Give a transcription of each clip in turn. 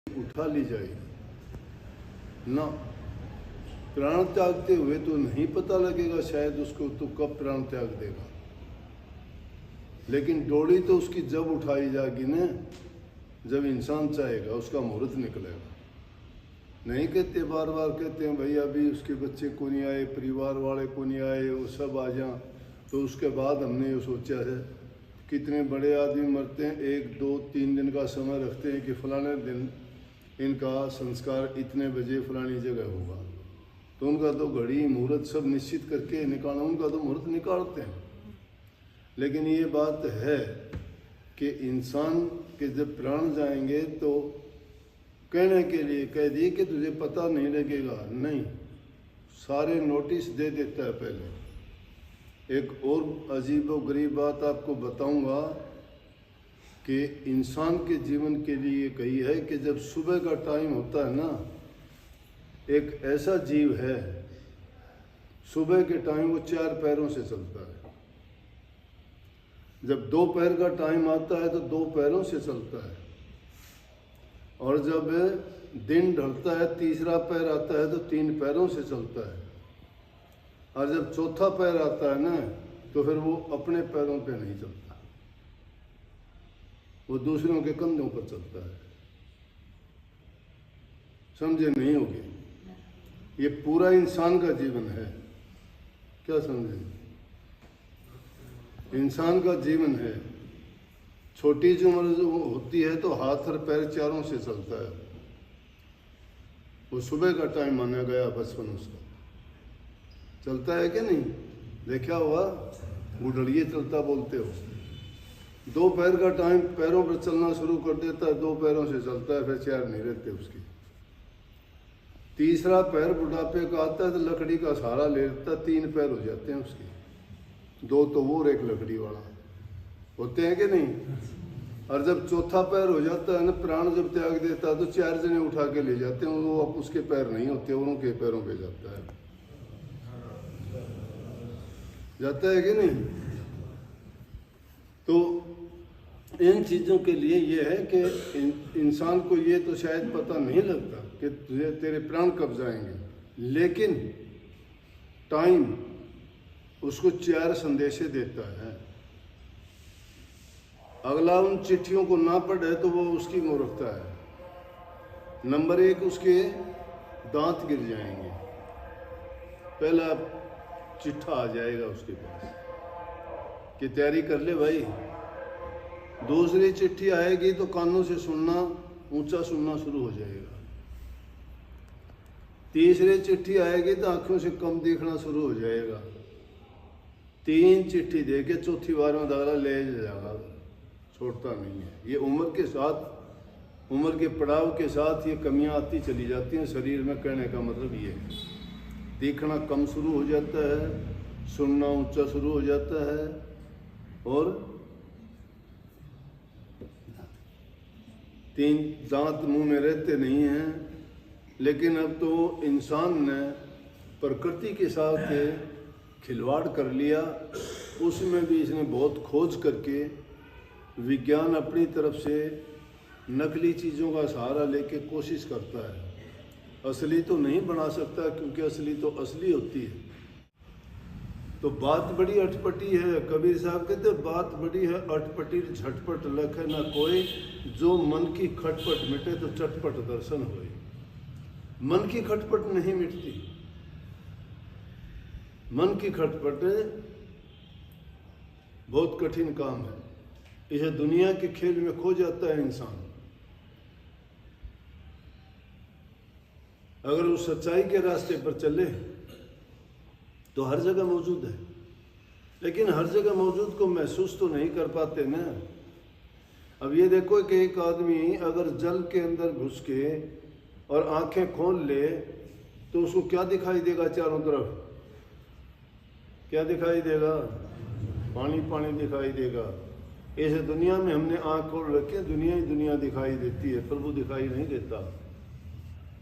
उठा ली जाएगी ना। प्राण त्यागते हुए तो नहीं पता लगेगा शायद उसको तो कब प्राण त्याग देगा, लेकिन डोली तो उसकी जब उठाई जाएगी ना, जब इंसान चाहेगा, उसका मुहूर्त निकलेगा। नहीं कहते, बार बार कहते हैं भाई अभी उसके बच्चे को नहीं आए, परिवार वाले को नहीं आए, वो सब आ जाएं, तो उसके बाद हमने ये सोचा है। कितने बड़े आदमी मरते हैं, 1 2 3 दिन का समय रखते हैं कि फलाने दिन इनका संस्कार इतने बजे फलानी जगह होगा, तो उनका तो घड़ी मुहूर्त सब निश्चित करके निकालना, उनका तो मुहूर्त निकालते हैं। लेकिन ये बात है कि इंसान के जब प्राण जाएंगे तो कहने के लिए कह दिए कि तुझे पता नहीं लगेगा, नहीं, सारे नोटिस दे देता है पहले। एक और अजीब व गरीब बात आपको बताऊंगा कि इंसान के जीवन के लिए कही है कि जब सुबह का टाइम होता है ना, एक ऐसा जीव है सुबह के टाइम वो 4 पैरों से चलता है, जब 2 पैर का टाइम आता है तो 2 पैरों से चलता है, और जब दिन ढलता है 3रा पैर आता है तो 3 पैरों से चलता है, और जब 4था पैर आता है ना तो फिर वो अपने पैरों पे नहीं चलता, वो दूसरों के कंधों पर चलता है। समझे नहीं होगे? ये पूरा इंसान का जीवन है, क्या समझे? इंसान का जीवन है। छोटी सी उम्र जो होती है तो हाथ और पैर चारों से चलता है, वो सुबह का टाइम माना गया बचपन उसका, चलता है कि नहीं? देखा हुआ गुडड़िए चलता बोलते हो। 2 पैर का टाइम पैरों पर चलना शुरू कर देता है, 2 पैरों से चलता है, फिर 4 नहीं रहते उसकी। 3रा पैर बुढ़ापे का आता है तो लकड़ी का सहारा ले लेता है, 3 पैर हो जाते हैं उसके, 2 तो वो और 1 लकड़ी वाला, होते हैं कि नहीं? और जब 4था पैर हो जाता है ना, प्राण जब त्याग देता है तो 4 जने उठा के ले जाते हैं, वो अब उसके पैर नहीं होते, उनके पैरों पे जाता है, जाता है कि नहीं? तो इन चीज़ों के लिए ये है कि इंसान को ये तो शायद पता नहीं लगता कि तुझे तेरे प्राण कब जाएंगे, लेकिन टाइम उसको 4 संदेशे देता है। अगला उन चिट्ठियों को ना पढ़े तो वो उसकी मूर्खता है। नंबर 1, उसके दांत गिर जाएंगे, पहला चिट्ठा आ जाएगा उसके पास कि तैयारी कर ले भाई। दूसरी चिट्ठी आएगी तो कानों से सुनना, ऊंचा सुनना शुरू हो जाएगा। तीसरी चिट्ठी आएगी तो आंखों से कम देखना शुरू हो जाएगा। 3 चिट्ठी दे के चौथी बार में दागला ले जाएगा, छोड़ता नहीं है। ये उम्र के साथ, उम्र के पड़ाव के साथ ये कमियां आती चली जाती हैं शरीर में। कहने का मतलब ये है, देखना कम शुरू हो जाता है, सुनना ऊंचा शुरू हो जाता है, और 3 दांत मुंह में रहते नहीं हैं। लेकिन अब तो इंसान ने प्रकृति के साथ खिलवाड़ कर लिया, उसमें भी इसने बहुत खोज करके विज्ञान अपनी तरफ से नकली चीज़ों का सहारा लेके कोशिश करता है। असली तो नहीं बना सकता, क्योंकि असली तो असली होती है। तो बात बड़ी अटपटी है। कबीर साहब कहते बात बड़ी है अटपटी, झटपट लखे न कोई, जो मन की खटपट मिटे तो चटपट दर्शन होए। मन की खटपट नहीं मिटती, मन की खटपट बहुत कठिन काम है। इसे दुनिया के खेल में खो जाता है इंसान। अगर वो सच्चाई के रास्ते पर चले तो हर जगह मौजूद है, लेकिन हर जगह मौजूद को महसूस तो नहीं कर पाते ना। अब ये देखो कि एक आदमी अगर जल के अंदर घुस के और आंखें खोल ले तो उसको क्या दिखाई देगा? चारों तरफ क्या दिखाई देगा? पानी पानी दिखाई देगा। ऐसे दुनिया में हमने आंख खोल रखी है, दुनिया ही दुनिया दिखाई देती है, प्रभु दिखाई नहीं देता।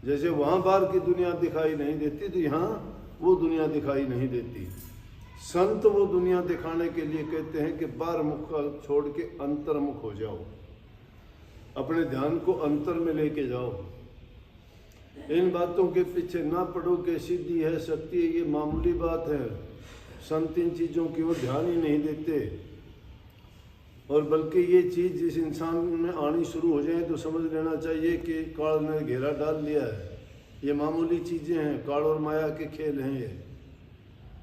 जैसे वहाँ बाहर की दुनिया दिखाई नहीं देती तो यहाँ वो दुनिया दिखाई नहीं देती। संत वो दुनिया दिखाने के लिए कहते हैं कि बाहर मुख छोड़ के अंतर्मुख हो जाओ। अपने ध्यान को अंतर में लेके जाओ। इन बातों के पीछे ना पड़ो कि सिद्धि है, शक्ति है, ये मामूली बात है। संत इन चीज़ों की ओर ध्यान ही नहीं देते, और बल्कि ये चीज़ जिस इंसान में आनी शुरू हो जाए तो समझ लेना चाहिए कि काल ने घेरा डाल लिया है। ये मामूली चीज़ें हैं, काल और माया के खेल हैं ये।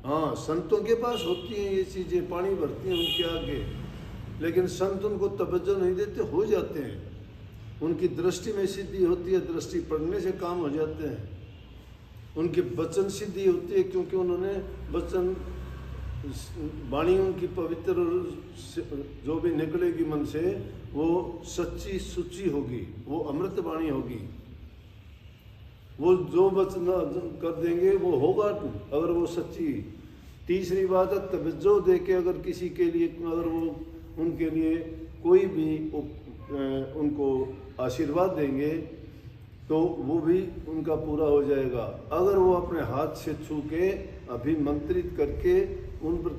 हाँ, संतों के पास होती हैं ये चीज़ें, पानी भरती हैं उनके आगे, लेकिन संत उनको तवज्जो नहीं देते, हो जाते हैं। उनकी दृष्टि में सिद्धि होती है, दृष्टि पढ़ने से काम हो जाते हैं। उनकी वचन सिद्धि होती है क्योंकि उन्होंने वचन, वाणी उनकी पवित्र, जो भी निकलेगी मन से वो सच्ची सुची होगी, वो अमृत वाणी होगी। वो जो वचन कर देंगे वो होगा अगर वो सच्ची। तीसरी बात है, तवज्जो दे के अगर किसी के लिए, अगर वो उनके लिए कोई भी उनको आशीर्वाद देंगे तो वो भी उनका पूरा हो जाएगा। अगर वो अपने हाथ से छू के अभिमंत्रित करके उन पर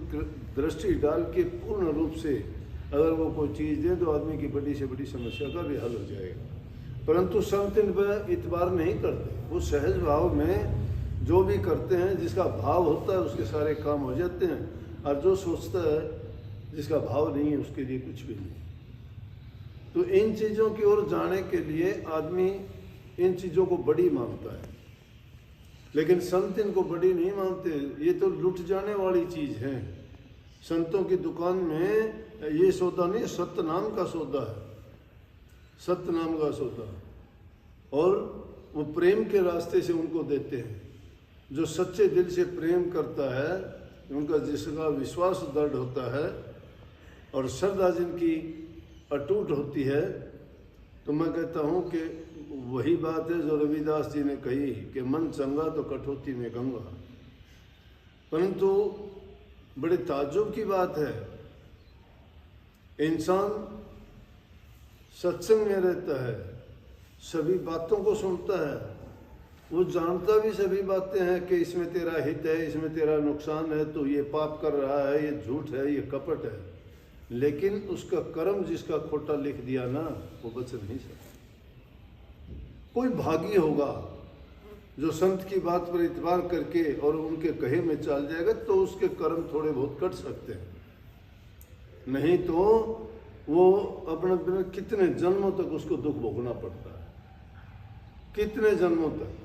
दृष्टि डाल के पूर्ण रूप से अगर वो कोई चीज़ दे तो आदमी की बड़ी से बड़ी समस्या का भी हल हो जाएगा। परंतु संत इन पर इतबार नहीं करते, वो सहज भाव में जो भी करते हैं, जिसका भाव होता है उसके सारे काम हो जाते हैं, और जो सोचता है जिसका भाव नहीं है उसके लिए कुछ भी नहीं। तो इन चीज़ों की ओर जाने के लिए आदमी इन चीज़ों को बड़ी मानता है, लेकिन संत इनको बड़ी नहीं मानते। ये तो लुट जाने वाली चीज़ है। संतों की दुकान में ये सौदा नहीं, सत्य नाम का सौदा है, सत्य नाम का सौदा। और वो प्रेम के रास्ते से उनको देते हैं। जो सच्चे दिल से प्रेम करता है, उनका जिसका विश्वास दृढ़ होता है और श्रद्धा जिनकी अटूट होती है, तो मैं कहता हूँ कि वही बात है जो रविदास जी ने कही कि मन चंगा तो कठौती में गंगा। परंतु बड़े ताज्जुब की बात है, इंसान सत्संग में रहता है, सभी बातों को सुनता है, वो जानता भी सभी बातें हैं कि इसमें तेरा हित है, इसमें तेरा नुकसान है, तो ये पाप कर रहा है, ये झूठ है, ये कपट है, लेकिन उसका कर्म जिसका खोटा लिख दिया ना, वो बच नहीं सकता। कोई भागी होगा जो संत की बात पर इतबार करके और उनके कहे में चल जाएगा, तो उसके कर्म थोड़े बहुत कट सकते हैं, नहीं तो वो अपने कितने जन्मों तक उसको दुख भोगना पड़ता है, कितने जन्मों तक।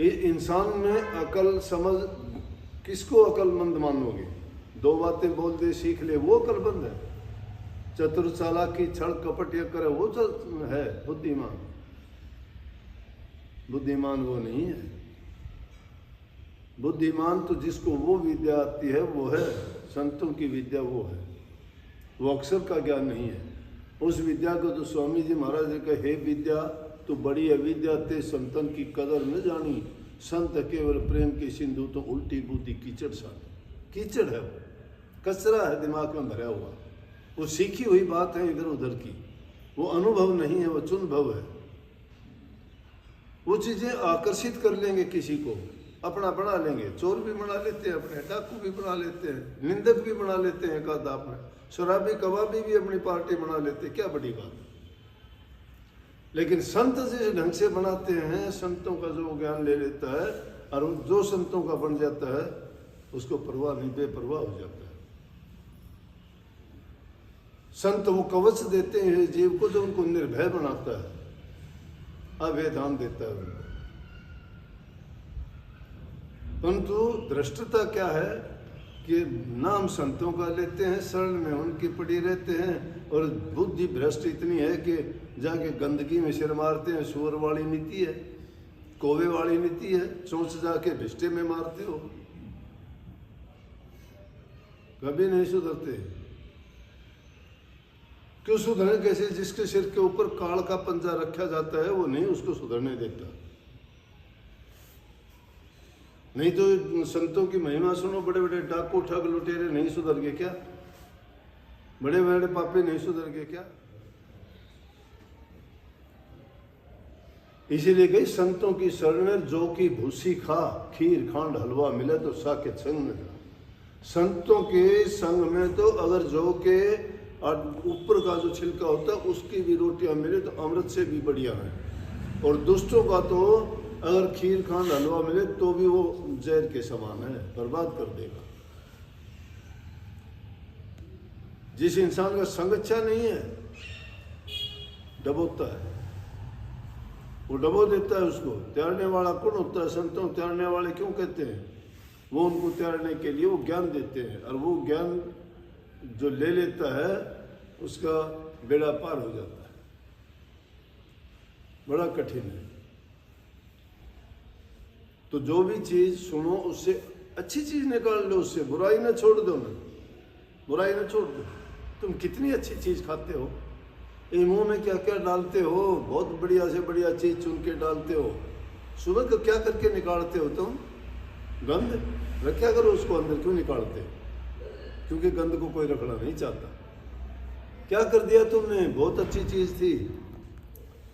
इंसान में अकल समझ, किसको अकलमंद मानोगे? दो बातें बोल दे सीख ले वो अकलमंद है। चतुर चालाकी छल कपट या करे वो है बुद्धिमान। बुद्धिमान वो नहीं है। बुद्धिमान तो जिसको वो विद्या आती है वो है, संतों की विद्या वो है, वो अक्षर का ज्ञान नहीं है। उस विद्या को तो स्वामी जी महाराज जी कहे, हे विद्या तो बड़ी अविद्या ते संतन की कदर न जानी, संत केवल प्रेम की सिंधु तो उल्टी बुद्धि कीचड़ सा। कीचड़ है वो, कचरा है दिमाग में भरा हुआ, वो सीखी हुई बात है इधर उधर की, वो अनुभव नहीं है, वो चुनभव है। वो चीजें आकर्षित कर लेंगे किसी को, अपना बना लेंगे। चोर भी बना लेते हैं अपने, डाकू भी बना लेते हैं, निंदक भी बना लेते हैं, एक आध आपने शराबी कबाबी भी अपनी पार्टी बना लेते हैं, क्या बड़ी बात है। लेकिन संत जिस ढंग से बनाते हैं, संतों का जो ज्ञान ले लेता है और जो संतों का बन जाता है उसको परवाह नहीं, बेपरवाह हो जाता है। संत वो कवच देते हैं जीव को जो उनको निर्भय बनाता है, अभय दान देता है उनको। परंतु दृष्टता क्या है कि नाम संतों का लेते हैं, शरण में उनकी पड़ी रहते हैं, और बुद्धि भ्रष्ट इतनी है कि जाके गंदगी में सिर मारते हैं। सुअर वाली नीति है, कौवे वाली नीति है, चोंच जाके भिष्टे में मारते हो, कभी नहीं सुधरते। क्यों सुधरने कैसे? जिसके सिर के ऊपर काल का पंजा रखा जाता है वो नहीं उसको सुधरने देता। नहीं तो संतों की महिमा सुनो, बड़े बड़े डाकू ठग लुटेरे नहीं सुधर गए क्या? बड़े बड़े पापी नहीं सुधर गए क्या? इसीलिए कही संतों की शरण जो की भूसी खा, खीर खांड हलवा मिले तो साके संग में जा। संतों के संग में तो अगर जो के और ऊपर का जो छिलका होता है उसकी भी रोटियां मिले तो अमृत से भी बढ़िया है। और दुष्टों का तो अगर खीर खांड हलवा मिले तो भी वो जहर के समान है, बर्बाद कर देगा। जिस इंसान का संग अच्छा नहीं है डबोता है, वो डबो देता है उसको। तैरने वाला कौन होता है? संतों तैरने वाले क्यों कहते हैं? वो उनको तैरने के लिए वो ज्ञान देते हैं, और वो ज्ञान जो ले लेता है उसका बेड़ा पार हो जाता है। बड़ा कठिन है। तो जो भी चीज सुनो उससे अच्छी चीज निकाल लो, उससे बुराई ना छोड़ दो ना, बुराई ना छोड़ दो। तुम कितनी अच्छी चीज खाते हो, ये मुंह में क्या क्या डालते हो, बहुत बढ़िया से बढ़िया चीज चुन के डालते हो। सुबह को क्या करके निकालते हो तुम? गंध रखा करो उसको अंदर, क्यों निकालते हो? क्योंकि गंध को कोई रखना नहीं चाहता। क्या कर दिया तुमने? बहुत अच्छी चीज थी।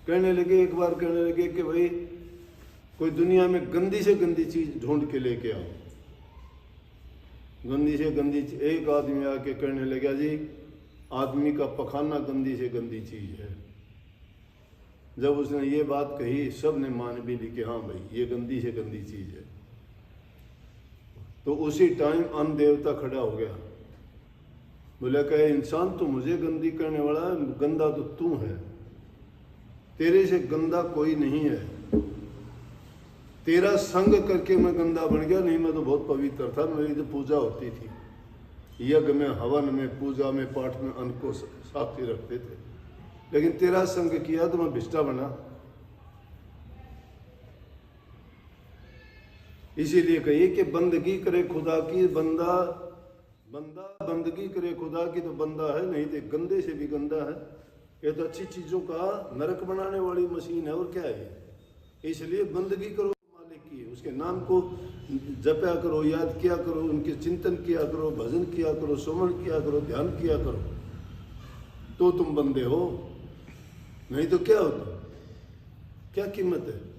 कहने लगे, एक बार कहने लगे कि भाई कोई दुनिया में गंदी से गंदी चीज ढूंढ के लेके आओ। गंदी से गंदी एक आदमी आके कहने लगा, जी आदमी का पखाना गंदी से गंदी चीज है। जब उसने ये बात कही सब ने मान भी ली कि हाँ भाई ये गंदी से गंदी चीज है। तो उसी टाइम अन्न देवता खड़ा हो गया, बोला कहे इंसान तो मुझे गंदी करने वाला है, गंदा तो तू है, तेरे से गंदा कोई नहीं है। तेरा संग करके मैं गंदा बन गया, नहीं मैं तो बहुत पवित्र था। मेरी तो पूजा होती थी, यज्ञ में, हवन में, पूजा में, पाठ में अन्न को साफ ही रखते थे। लेकिन तेरा संग किया तो मैं भिष्टा बना। इसीलिए कहिए कि बंदगी करे खुदा की, बंदा बंदगी करे खुदा की तो बंदा है, नहीं तो गंदे से भी गंदा है। ये तो अच्छी चीजों का नरक बनाने वाली मशीन है, और क्या है। इसलिए बंदगी करो मालिक की, उसके नाम को जपया करो, याद किया करो, उनके चिंतन किया करो, भजन किया करो, सुमन किया करो, ध्यान किया करो, तो तुम बंदे हो। नहीं तो क्या होता, क्या कीमत है।